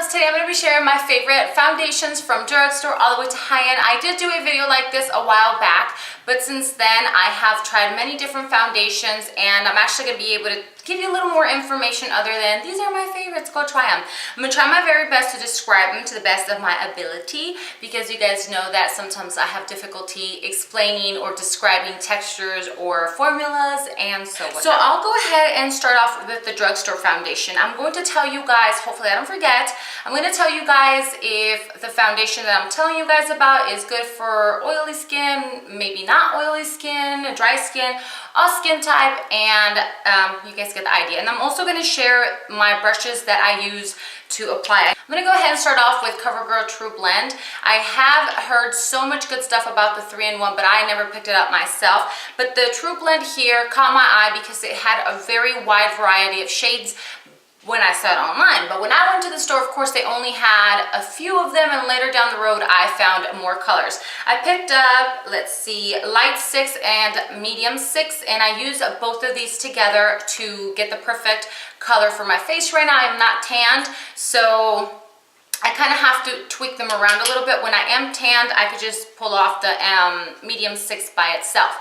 loves. Today I'm going to be sharing my favorite foundations from Drugstore all the way to high-end. I did do a video like this a while back, but since then I have tried many different foundations and I'm actually going to be able to give you a little more information other than these are my favorites, go try them. I'm going to try my very best to describe them to the best of my ability because you guys know that sometimes I have difficulty explaining or describing textures or formulas and so on. So I'll go ahead and start off with the Drugstore foundation. I'm going to tell you guys, hopefully I don't forget, I'm going to tell you guys if the foundation that I'm telling you guys about is good for oily skin, maybe not oily skin, dry skin, all skin type, and you guys get the idea. And I'm also going to share my brushes that I use to apply. I'm going to go ahead and start off with Covergirl TRU Blend. I have heard so much good stuff about the 3-in-1, but I never picked it up myself. But the TRU Blend here caught my eye because it had a very wide variety of shades when I saw it online. But when I went to the store, of course, they only had a few of them, and later down the road, I found more colors. I picked up, let's see, light 6 and medium 6, and I used both of these together to get the perfect color for my face. Right now, I'm not tanned, so I kind of have to tweak them around a little bit. When I am tanned, I could just pull off the medium 6 by itself.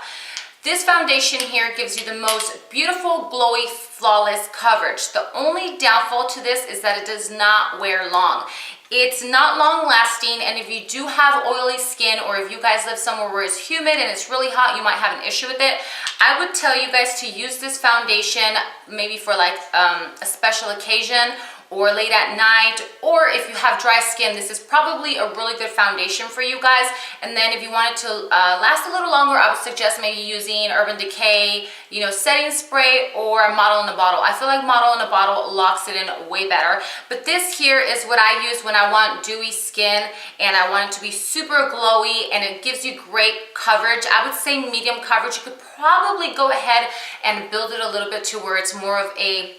This foundation here gives you the most beautiful, glowy, flawless coverage. The only downfall to this is that it does not wear long. It's not long lasting, and if you do have oily skin or if you guys live somewhere where it's humid and it's really hot, you might have an issue with it. I would tell you guys to use this foundation maybe for like a special occasion or late at night, or if you have dry skin, this is probably a really good foundation for you guys. And then if you want it to last a little longer, I would suggest maybe using Urban Decay, you know, setting spray or a Model in a Bottle. I feel like Model in a Bottle locks it in way better. But this here is what I use when I want dewy skin and I want it to be super glowy and it gives you great coverage. I would say medium coverage. You could probably go ahead and build it a little bit to where it's more of a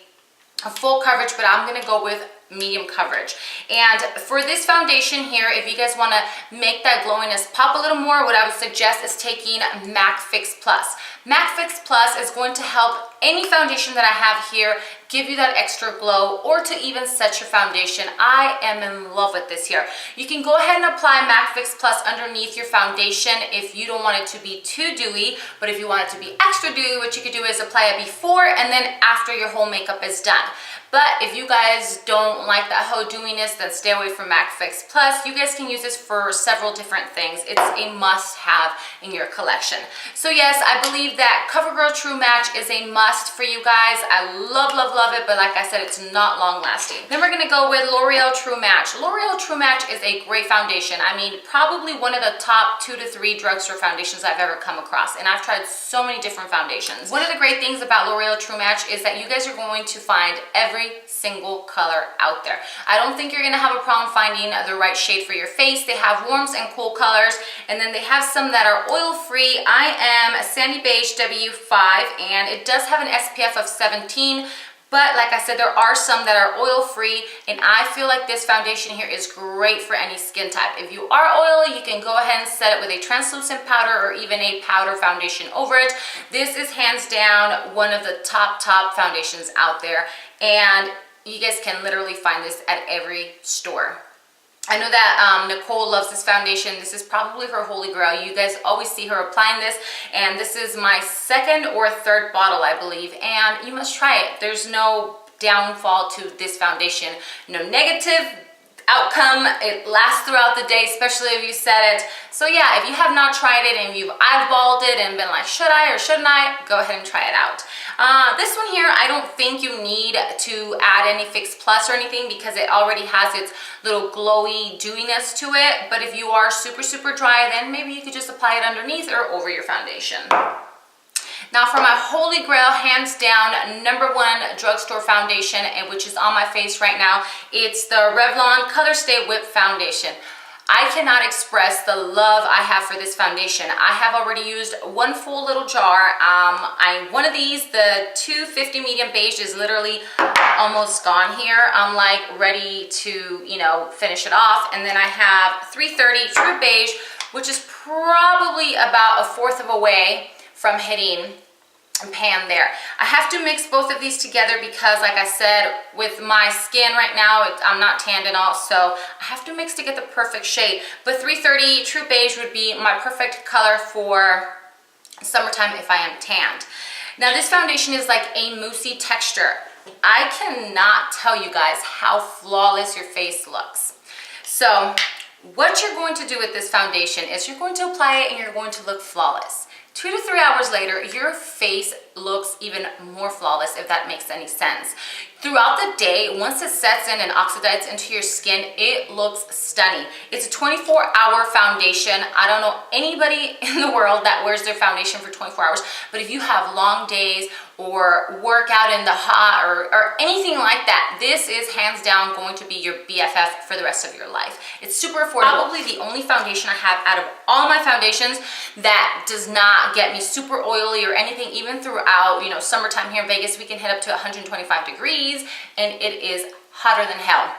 full coverage, but I'm gonna go with medium coverage. And for this foundation here, if you guys want to make that glowiness pop a little more, what I would suggest is taking MAC Fix Plus. MAC Fix Plus is going to help any foundation that I have here give you that extra glow or to even set your foundation. I am in love with this here. You can go ahead and apply MAC Fix Plus underneath your foundation if you don't want it to be too dewy, but if you want it to be extra dewy, what you could do is apply it before and then after your whole makeup is done. But if you guys don't like that whole dewiness, then stay away from MAC Fix Plus. You guys can use this for several different things. It's a must-have in your collection. So yes, I believe that Covergirl TRU Match is a must for you guys. I love, love, love it, but like I said, it's not long-lasting. Then we're gonna go with L'Oreal TRU Match. L'Oreal TRU Match is a great foundation. I mean, probably one of the top 2 to 3 drugstore foundations I've ever come across, and I've tried so many different foundations. One of the great things about L'Oreal TRU Match is that you guys are going to find every single color out there. I don't think you're gonna have a problem finding the right shade for your face. They have warms and cool colors, and then they have some that are oil-free. I am a Sandy Beige W5, and it does have an SPF of 17, but like I said, there are some that are oil-free, and I feel like this foundation here is great for any skin type. If you are oily, you can go ahead and set it with a translucent powder or even a powder foundation over it. This is hands down one of the top foundations out there, and you guys can literally find this at every store. I know that Nicole loves this foundation. This is probably her holy grail. You guys always see her applying this, and this is my 2nd or 3rd bottle, I believe, and you must try it. There's no downfall to this foundation, no negative outcome. It lasts throughout the day, especially if you set it. So yeah, if you have not tried it and you've eyeballed it and been like, should I or shouldn't I, go ahead and try it out. This one here, I don't think you need to add any Fix Plus or anything because it already has its little glowy dewiness to it. But if you are super, super dry, then maybe you could just apply it underneath or over your foundation. Now for my holy grail, hands down, #1 drugstore foundation, and which is on my face right now, it's the Revlon Colorstay Whip Foundation. I cannot express the love I have for this foundation. I have already used one full little jar. One of these, the 250 medium beige, is literally almost gone here. I'm like ready to, you know, finish it off. And then I have 330 True Beige, which is probably about 1/4 of a way from hitting and pan there. I have to mix both of these together because, like I said, with my skin right now, I'm not tanned at all, so I have to mix to get the perfect shade. But 330 True Beige would be my perfect color for summertime if I am tanned. Now this foundation is like a moussey texture. I cannot tell you guys how flawless your face looks. So what you're going to do with this foundation is you're going to apply it and you're going to look flawless. 2 to 3 hours later, your face looks even more flawless, if that makes any sense. Throughout the day, once it sets in and oxidizes into your skin, it looks stunning. It's a 24-hour foundation. I don't know anybody in the world that wears their foundation for 24 hours, but if you have long days or work out in the hot or anything like that, this is hands down going to be your BFF for the rest of your life. It's super affordable. Probably the only foundation I have out of all my foundations that does not get me super oily or anything. Even throughout, you know, summertime here in Vegas, we can hit up to 125 degrees and it is hotter than hell.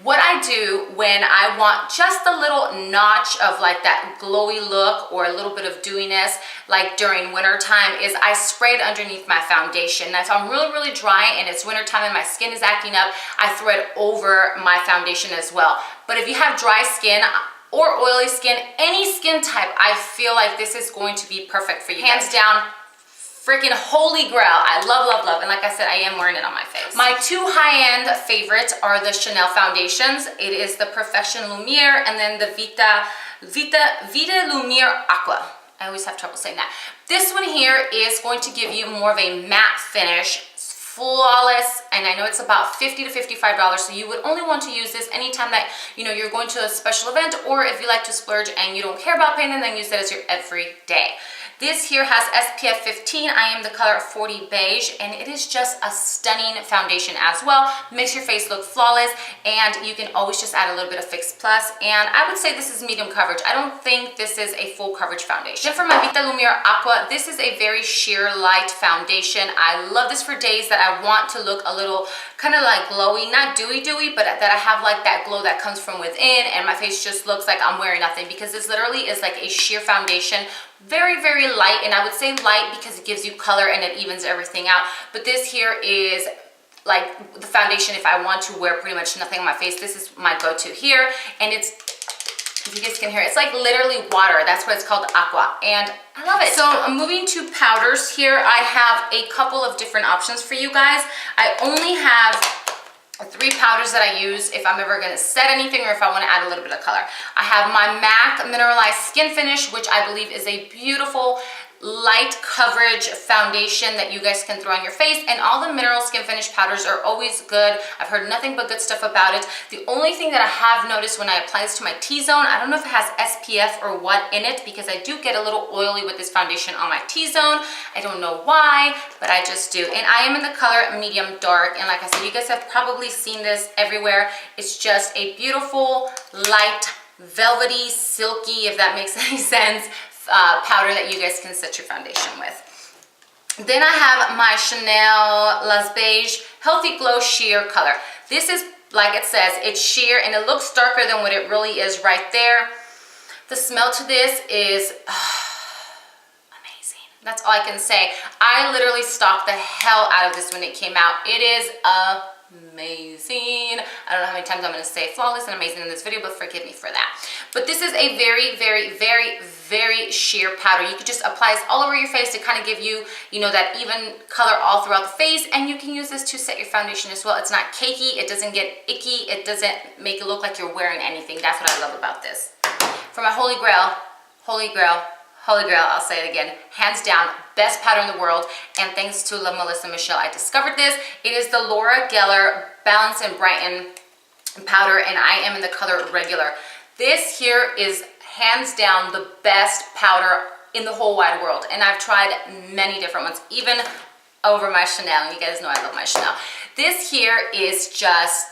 What I do when I want just a little notch of like that glowy look or a little bit of dewiness, like during winter time, is I spray it underneath my foundation. Now if I'm really, really dry and it's winter time and my skin is acting up, I throw it over my foundation as well. But if you have dry skin or oily skin, any skin type, I feel like this is going to be perfect for you. Hands down, freaking holy grail. I love, love, love. And like I said, I am wearing it on my face. My two high-end favorites are the Chanel foundations. It is the Perfection Lumière and then the Vitalumiere Aqua. I always have trouble saying that. This one here is going to give you more of a matte finish, flawless, and I know it's about $50 to $55, so you would only want to use this anytime that, you know, you're going to a special event, or if you like to splurge and you don't care about paint, then use it as your everyday. This here has SPF 15. I am the color 40 Beige, and it is just a stunning foundation as well. Makes your face look flawless, and you can always just add a little bit of Fix Plus, and I would say this is medium coverage. I don't think this is a full coverage foundation. Then for my Vitalumiere Aqua, this is a very sheer light foundation. I love this for days that I want to look a little kind of like glowy, not dewy, but that I have like that glow that comes from within, and my face just looks like I'm wearing nothing, because this literally is like a sheer foundation. Very, very light, and I would say light because it gives you color and it evens everything out. But this here is like the foundation if I want to wear pretty much nothing on my face. This is my go-to here, and it's, if you guys can hear it, it's like literally water. That's why it's called Aqua, and I love it. So I'm moving to powders here. I have a couple of different options for you guys. I only have 3 powders that I use if I'm ever going to set anything or if I want to add a little bit of color. I have my MAC Mineralized Skin Finish, which I believe is a beautiful light coverage foundation that you guys can throw on your face, and all the mineral skin finish powders are always good. I've heard nothing but good stuff about it. The only thing that I have noticed when I apply this to my T-zone, I don't know if it has SPF or what in it, because I do get a little oily with this foundation on my T-zone. I don't know why, but I just do. And I am in the color medium dark, and like I said, you guys have probably seen this everywhere. It's just a beautiful light velvety, silky, if that makes any sense, powder that you guys can set your foundation with. Then I have my Chanel Les Beiges Healthy Glow Sheer Color. This is, like it says, it's sheer and it looks darker than what it really is right there. The smell to this is amazing. That's all I can say. I literally stalked the hell out of this when it came out. It is amazing. I don't know how many times I'm going to say flawless and amazing in this video, but forgive me for that. But this is a very, very, very, very sheer powder. You could just apply this all over your face to kind of give you, you know, that even color all throughout the face, and you can use this to set your foundation as well. It's not cakey, it doesn't get icky, it doesn't make it look like you're wearing anything. That's what I love about this. For my holy grail, I'll say it again, hands down, best powder in the world, and thanks to La Melissa Michelle, I discovered this. It is the Laura Geller Balance and Brighten powder, and I am in the color Regular. This here is hands down the best powder in the whole wide world, and I've tried many different ones, even over my Chanel. You guys know I love my Chanel. This here is just,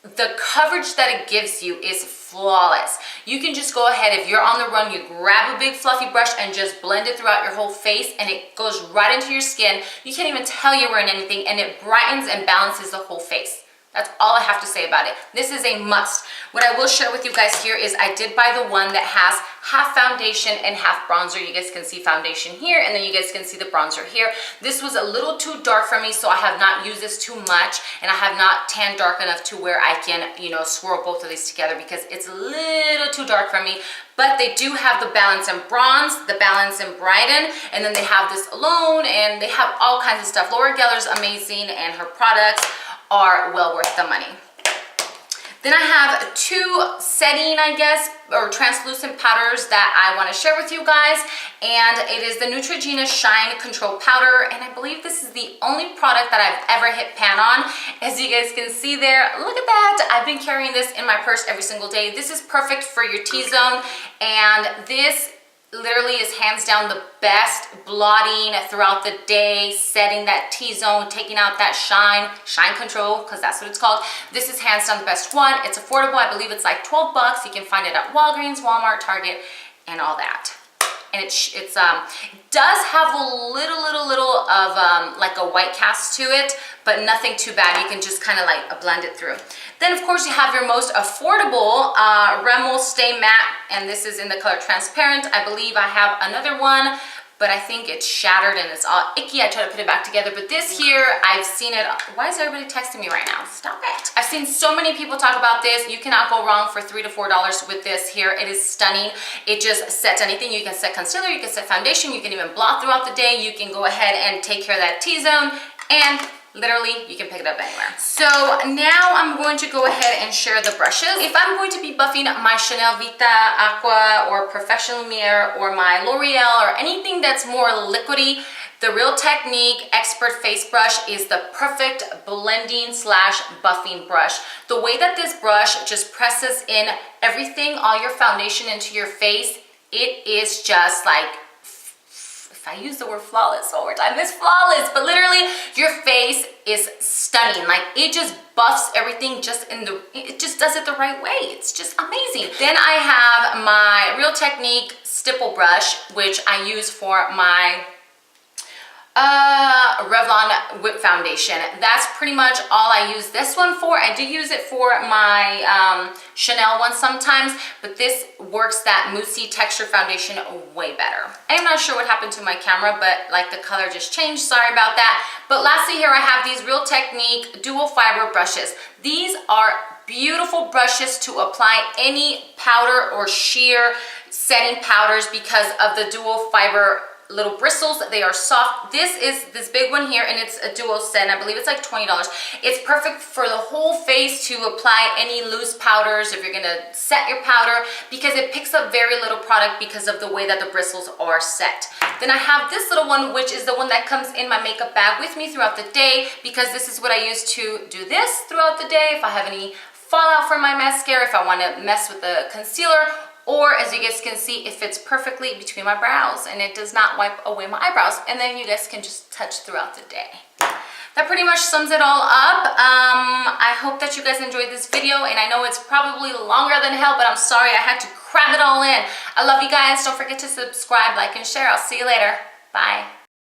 the coverage that it gives you is flawless. You can just go ahead, if you're on the run, you grab a big fluffy brush and just blend it throughout your whole face, and it goes right into your skin. You can't even tell you're wearing anything, and it brightens and balances the whole face. That's all I have to say about it. This is a must. What I will share with you guys here is I did buy the one that has half foundation and half bronzer. You guys can see foundation here, and then you guys can see the bronzer here. This was a little too dark for me, so I have not used this too much, and I have not tanned dark enough to where I can, you know, swirl both of these together because it's a little too dark for me. But they do have the Balance in Bronze, the Balance in Brighten, and then they have this alone, and they have all kinds of stuff. Laura Geller's amazing, and her products are well worth the money. Then I have two setting, I guess, or translucent powders that I want to share with you guys, and it is the Neutrogena Shine Control Powder, and I believe this is the only product that I've ever hit pan on. As you guys can see there, look at that. I've been carrying this in my purse every single day. This is perfect for your T-zone, and this literally is hands down the best blotting throughout the day, setting that T-zone, taking out that shine control, because that's what it's called. This is hands down the best one. It's affordable. I believe it's like 12 bucks. You can find it at Walgreens, Walmart, Target, and all that. And it does have a little of like a white cast to it, but nothing too bad. You can just kind of like blend it through. Then of course you have your most affordable Rimmel Stay Matte, and this is in the color Transparent. I believe I have another one, but I think it's shattered and it's all icky. I try to put it back together, but this here, I've seen it. Why is everybody texting me right now? Stop it. I've seen so many people talk about this. You cannot go wrong for $3 to $4 with this here. It is stunning. It just sets anything. You can set concealer, you can set foundation, you can even blot throughout the day. You can go ahead and take care of that T-zone, and literally, you can pick it up anywhere. So now I'm going to go ahead and share the brushes. If I'm going to be buffing my Chanel Vita, Aqua, or Professional Lumière, or my L'Oreal, or anything that's more liquidy, the Real Technique Expert Face Brush is the perfect blending slash buffing brush. The way that this brush just presses in everything, all your foundation into your face, it is just like, if I use the word flawless one more time, it's flawless, but literally your face is stunning. Like, it just buffs everything it just does it the right way. It's just amazing. Then I have my Real Technique Stipple Brush, which I use for my Revlon Whip Foundation. That's pretty much all I use this one for. I do use it for my Chanel one sometimes, but this works that moussey texture foundation way better. I'm not sure what happened to my camera, but like the color just changed. Sorry about that. But lastly here I have these Real Technique dual fiber brushes. These are beautiful brushes to apply any powder or sheer setting powders because of the dual fiber little bristles. They are soft. This is this big one here, and it's a dual set. I believe it's like $20. It's perfect for the whole face to apply any loose powders if you're gonna set your powder, because it picks up very little product because of the way that the bristles are set. Then I have this little one, which is the one that comes in my makeup bag with me throughout the day, because this is what I use to do this throughout the day if I have any fallout from my mascara, if I want to mess with the concealer, or as you guys can see, it fits perfectly between my brows and it does not wipe away my eyebrows, and then you guys can just touch throughout the day. That pretty much sums it all up. I hope that you guys enjoyed this video, and I know it's probably longer than hell, but I'm sorry I had to cram it all in. I love you guys. Don't forget to subscribe, like, and share. I'll see you later. Bye.